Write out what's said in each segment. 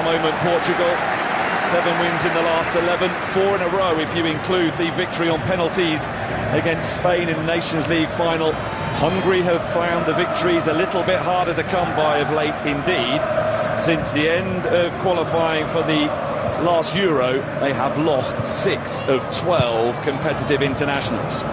moment, Portugal. 7 wins in the last 11, 4 in a row if you include the victory on penalties against Spain in the Nations League final. Hungary have found the victories a little bit harder to come by of late indeed. Since the end of qualifying for the last Euro, they have lost 6 of 12 competitive internationals.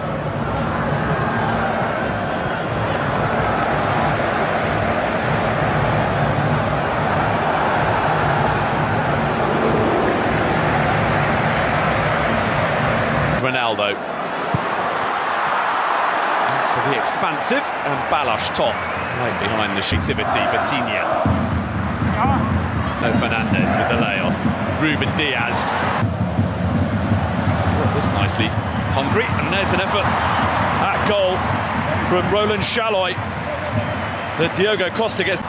Ronaldo for the expansive and Balas top right behind the shootivity. Vitinha. No Fernandez with the layoff. Ruben Diaz. Oh, this nicely. Hungry, and there's an effort at goal from Roland Chaloy. The Diogo Costa gets.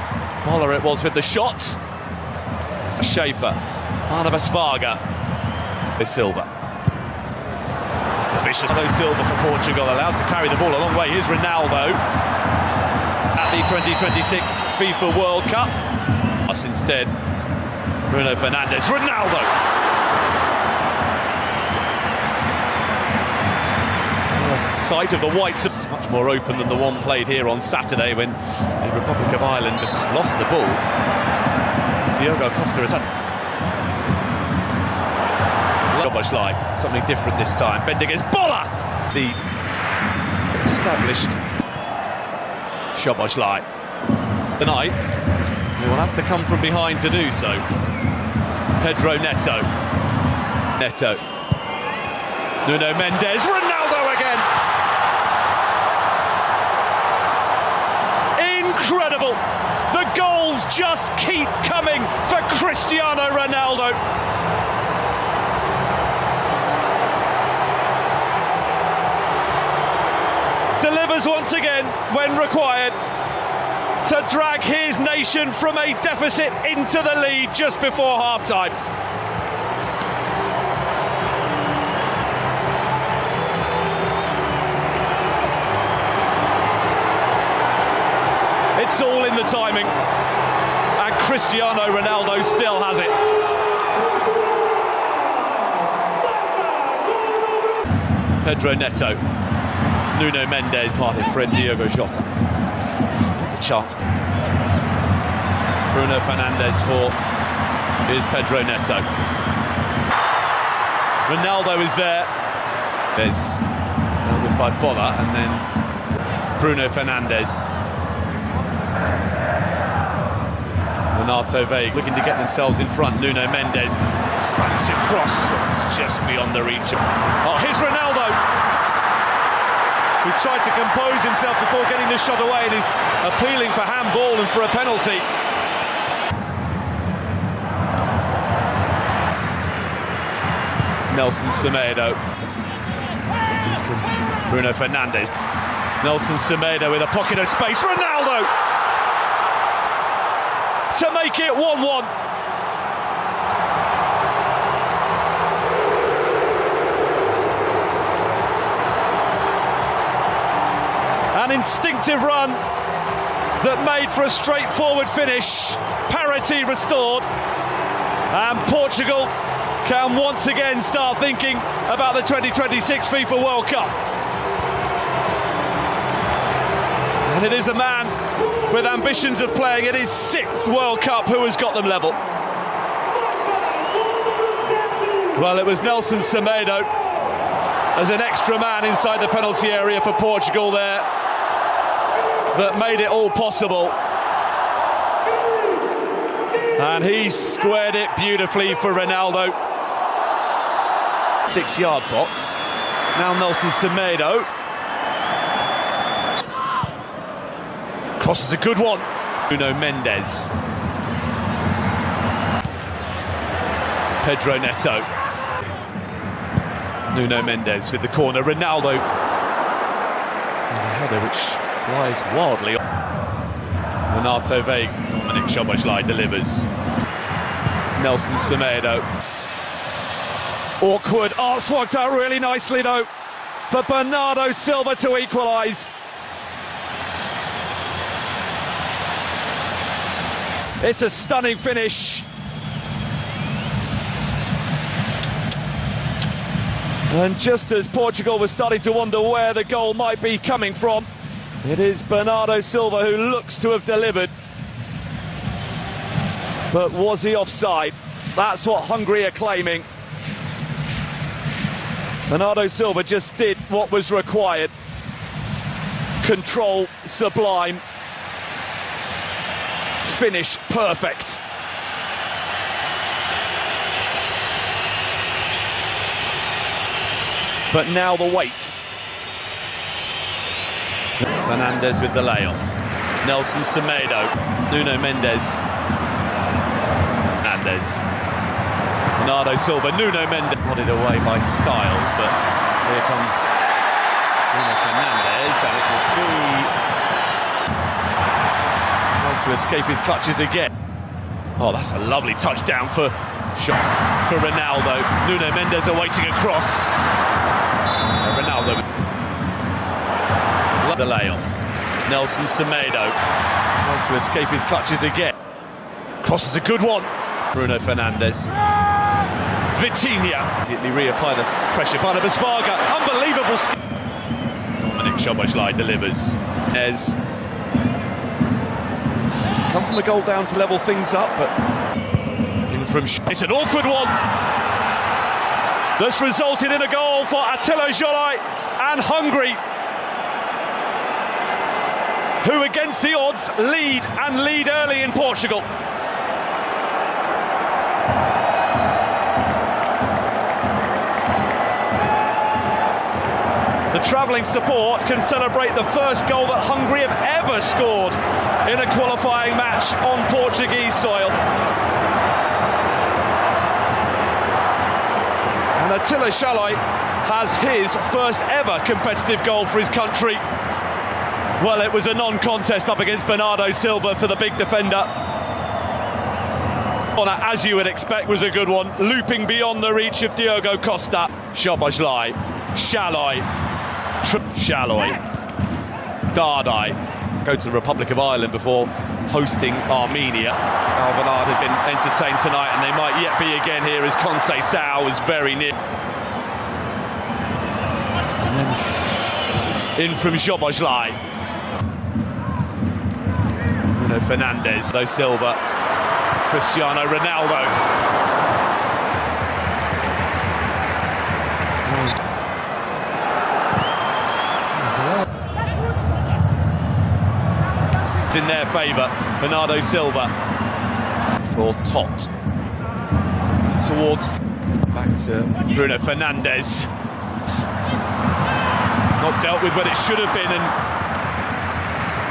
Boller it was with the shots. It's Schaefer. Barnabas Varga. With Silva. It's a vicious Silva for Portugal, allowed to carry the ball a long way. Here's Ronaldo at the 2026 FIFA World Cup. Us instead, Bruno Fernandes. Ronaldo! First sight of the whites, much more open than the one played here on Saturday when the Republic of Ireland has lost the ball. Diogo Costa has had something different this time. Bending his Boller! The established Szoboszlai. Tonight, he will have to come from behind to do so. Pedro Neto. Neto. Nuno Mendes. Ronaldo again! Incredible! The goals just keep coming for Cristiano Ronaldo. Delivers once again when required to drag his nation from a deficit into the lead just before half-time. It's all in the timing, and Cristiano Ronaldo still has it. Pedro Neto. Nuno Mendes, part of friend Diogo Jota. There's a chance. Bruno Fernandes for here's Pedro Neto. Ronaldo is there. There's with by Boller and then Bruno Fernandes. Renato Veiga looking to get themselves in front. Nuno Mendes. Expansive cross. It's just beyond the reach. Oh, here's Ronaldo, who tried to compose himself before getting the shot away and is appealing for handball and for a penalty. Nelson Semedo. From Bruno Fernandes. Nelson Semedo with a pocket of space. Ronaldo! To make it 1-1. An instinctive run that made for a straightforward finish. Parity restored, and Portugal can once again start thinking about the 2026 FIFA World Cup. And it is a man with ambitions of playing in his 6th World Cup who has got them level. Well, it was Nelson Semedo as an extra man inside the penalty area for Portugal there that made it all possible. And he squared it beautifully for Ronaldo. 6-yard box. Now Nelson Semedo. Cross is a good one. Nuno Mendes. Pedro Neto. Nuno Mendes with the corner. Ronaldo. And a header which flies wildly. Renato Veiga. Dominic Szoboszlai delivers. Nelson Semedo. Awkward. Oh, it's worked out really nicely though for Bernardo Silva to equalise. It's a stunning finish And just as Portugal was starting to wonder where the goal might be coming from, it is Bernardo Silva who looks to have delivered. But was he offside? That's what Hungary are claiming. Bernardo Silva just did what was required. Control sublime. Finish perfect. But now the wait. Fernandes with the layoff. Nelson Semedo. Nuno Mendes. Fernandes. Bernardo Silva. Nuno Mendes. Nodded away by Styles, but here comes Nuno Fernandes, and it will be... tries to escape his clutches again. Oh, that's a lovely touchdown for Ronaldo. Nuno Mendes awaiting a cross. Ronaldo. The layoff. Nelson Semedo tries to escape his clutches again. Cross is a good one. Bruno Fernandes. Vitinha. Immediately reapply the pressure. Barnabas Varga. Unbelievable skill. Dominic Szoboszlai delivers. As come from the goal down to level things up, but in from it's an awkward one. That's resulted in a goal for Attila Jolai and Hungary, who against the odds lead early in Portugal. The travelling support can celebrate the first goal that Hungary have ever scored in a qualifying match on Portuguese soil. And Attila Jolai has his first ever competitive goal for his country. Well, it was a non-contest up against Bernardo Silva for the big defender. As you would expect, was a good one, looping beyond the reach of Diogo Costa. Szoboszlai, Shaloi, Dardai go to the Republic of Ireland before hosting Armenia. Alvanad had been entertained tonight, and they might yet be again here as Conceição was very near. And then in from Szoboszlai. Bruno Fernandes, Silva, Cristiano Ronaldo. It's in their favour. Bernardo Silva for Tot. Towards back to Bruno Fernandes. Not dealt with when it should have been, and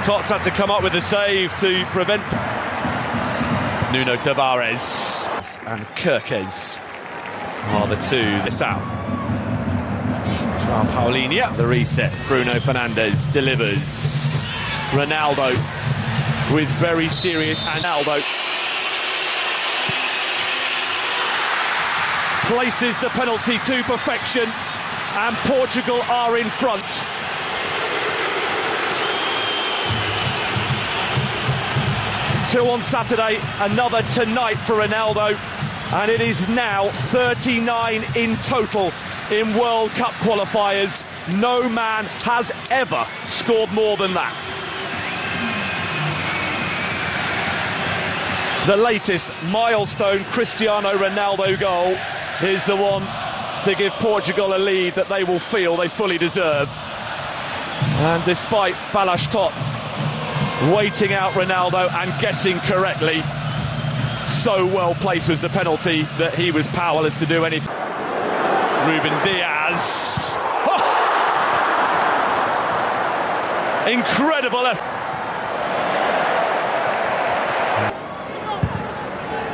Tots had to come up with a save to prevent. Nuno Tavares and Kirkes are the two. This out. João Paulinho. The reset. Bruno Fernandes delivers. Ronaldo with very serious. Ronaldo places the penalty to perfection, and Portugal are in front. Two on Saturday, another tonight for Ronaldo, and it is now 39 in total in World Cup qualifiers. No man has ever scored more than that. The latest milestone Cristiano Ronaldo goal is the one to give Portugal a lead that they will feel they fully deserve. And despite Balázs Tot waiting out Ronaldo and guessing correctly, so well placed was the penalty that he was powerless to do anything. Ruben Diaz. Oh! Incredible effort.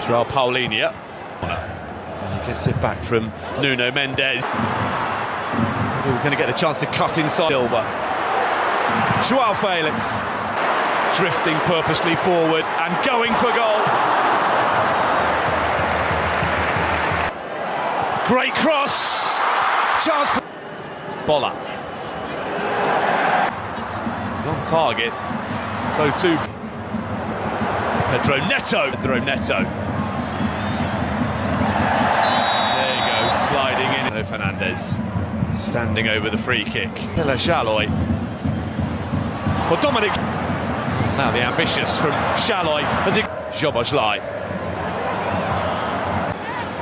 João Paulinho. And he gets it back from Nuno Mendes. He's going to get a chance to cut inside. Silva. João Felix. Drifting purposely forward and going for goal. Great cross. Chance for Bola. He's on target. So too Pedro Neto. There you go, sliding in. Fernandes. Fernandez standing over the free kick. Shalloy for Dominic. Now the ambitious from Shalloy as it Joboshlai.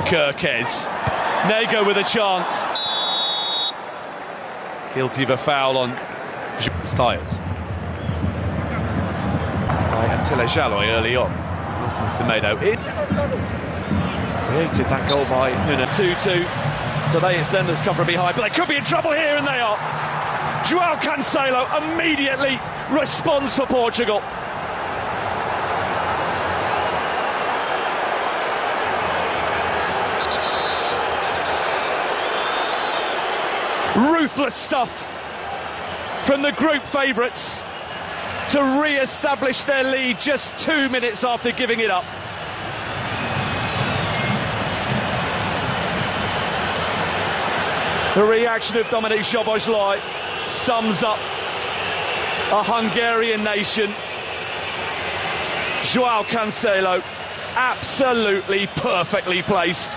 Kirkes. Nego with a chance. Guilty of a foul on Styles. By Attila Shalloy early on. Nelson Semedo in. Created that goal by Nuna. 2-2. Today it's them that's come from behind, but they could be in trouble here, and they are. João Cancelo immediately responds for Portugal. Ruthless stuff from the group favourites to re-establish their lead just 2 minutes after giving it up. The reaction of Dominic Szoboszlai sums up a Hungarian nation. João Cancelo, absolutely perfectly placed,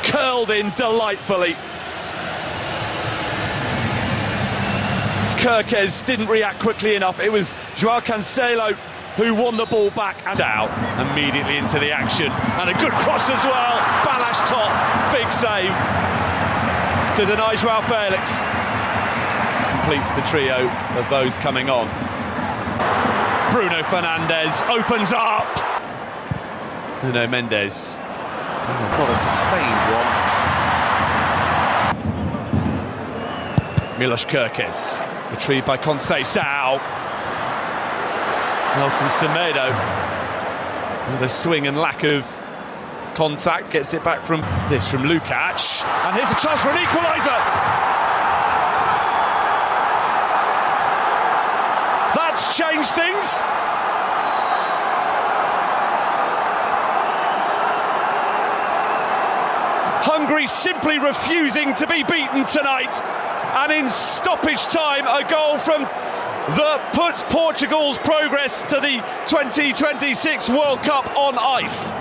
curled in delightfully. Kirkes didn't react quickly enough. It was João Cancelo who won the ball back. And out immediately into the action. And a good cross as well. Balash top. Big save to deny João Felix. Completes the trio of those coming on. Bruno Fernandes opens up. Nuno Mendes. Not a sustained one. Milos Kirkes. Retrieved by Conceição. Nelson Semedo with a swing and lack of contact, gets it back from Lukacs, and here's a chance for an equaliser. That's changed things. Hungary simply refusing to be beaten tonight. And in stoppage time, a goal from that puts Portugal's progress to the 2026 World Cup on ice.